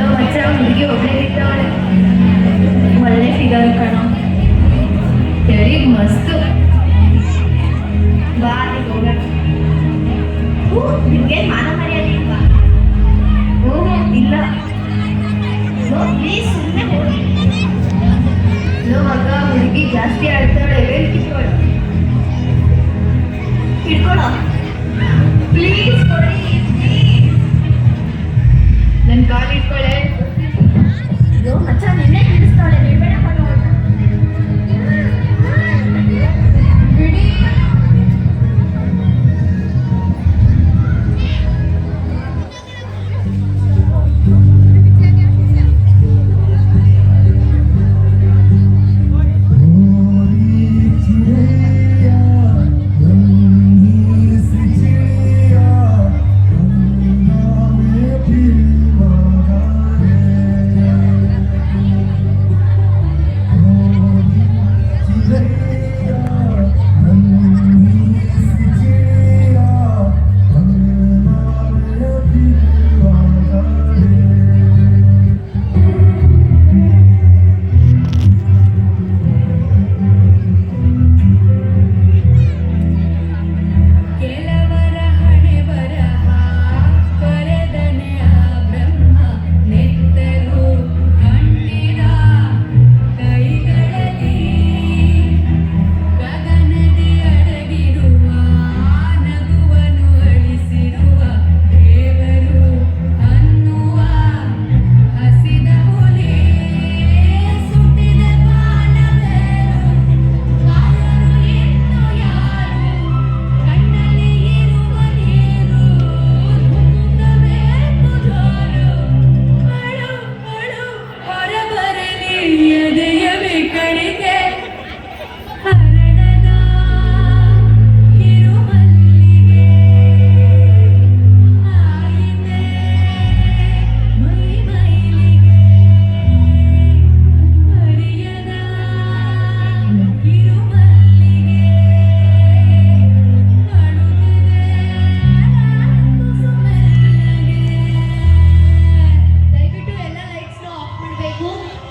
ಅಲ್ಲೋ ಮಚ್ಚ ಹುಡುಗಿ ಒಬ್ಬಳೇ ಬಿದ್ದವಳೆ, ಒಳ್ಳೆ ಫಿಗರ್ ಕಣೋ, ತೆರಿಗೆ ಮಸ್ತು. ಬಾ ಅಲ್ಲಿಗೆ ಹೋಗೋಣ. ನಿಮ್ಗೇನು ಮಾನ ಮರ್ಯಾದೆ ಇಲ್ವಾ? ಇಲ್ಲ. ಪ್ಲೀಸ್ ಸುಮ್ಮನೆ ಹೋಗಿ. ಲೋ ಮಗ, ಹುಡುಗಿ ಜಾಸ್ತಿ ಆಡ್ತಾಳೆ, ಕಿತ್ಕೊಳ್ಳೋ ಹಿಡ್ಕೊಳ್ಳೋ ಪ್ಲೀಸ್ ಕೊಡಿ, ನನ್ನ ಕಾಲು ಇಟ್ಕೊಳ್ಳೆ. ಇದು ಮಚ್ಚ ನಿನ್ನೆ ಹಿಡಿಸ್ತಾಳೆ, ನೀವೇನ ಬಿಡಿ.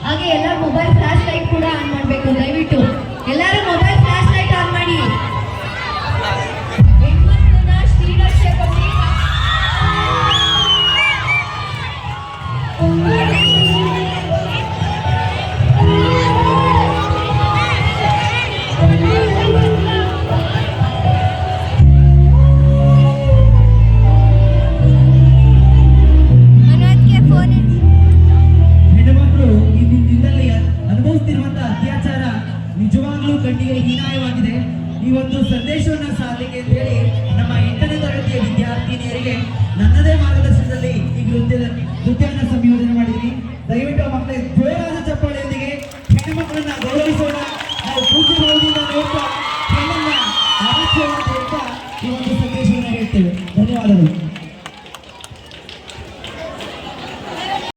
ಹಾಗೆ ಎಲ್ಲ ಮೊಬೈಲ್ ಫ್ಲಾಶ್ ಲೈಟ್ ಕೂಡ ಆನ್ ಮಾಡಬೇಕು. ದಯವಿಟ್ಟು ಎಲ್ಲರೂ ಮೊಬೈಲ್ ಫ್ಲಾಶ್ ಲೈಟ್ ಆನ್ ಮಾಡಿ. ಹೆಣ್ಮಕ್ಳನ್ನ ಶ್ರೀರಕ್ಷೆ ಕೊಡಿ. ನಿಜವಾಗ್ಲೂ ಕಣ್ಣಿಗೆ ಹೀನಾಯವಾಗಿದೆ. ಈ ಒಂದು ಸಂದೇಶವನ್ನು ಸಾಧಲಿಕ್ಕೆ ಅಂತ ಹೇಳಿ ನಮ್ಮ 8ನೇ ತರಗತಿಯ ವಿದ್ಯಾರ್ಥಿನಿಯರಿಗೆ ನನ್ನದೇ ಮಾರ್ಗದರ್ಶನದಲ್ಲಿ ಈ ನೃತ್ಯವನ್ನು ಸಂಯೋಜನೆ ಮಾಡಿದ್ದೀನಿ. ದಯವಿಟ್ಟು ಮಕ್ಕಳೇ ಜೋರಾದ ಚಪ್ಪಾಳೆಯೊಂದಿಗೆ ಹೆಣ್ಣು ಮಕ್ಕಳನ್ನ ಗೌರವಿಸೋಣ. ನಾವು ಪೂಜ್ಯ ಭಾವದಿಂದ ನೋಡ್ತಾ ಹೆಣ್ಣನ್ನ ಆರಾಧಿಸೋಣ ಅಂತ ಈ ಒಂದು ಸಂದೇಶವನ್ನು ಹೇಳ್ತೇವೆ. ಧನ್ಯವಾದಗಳು.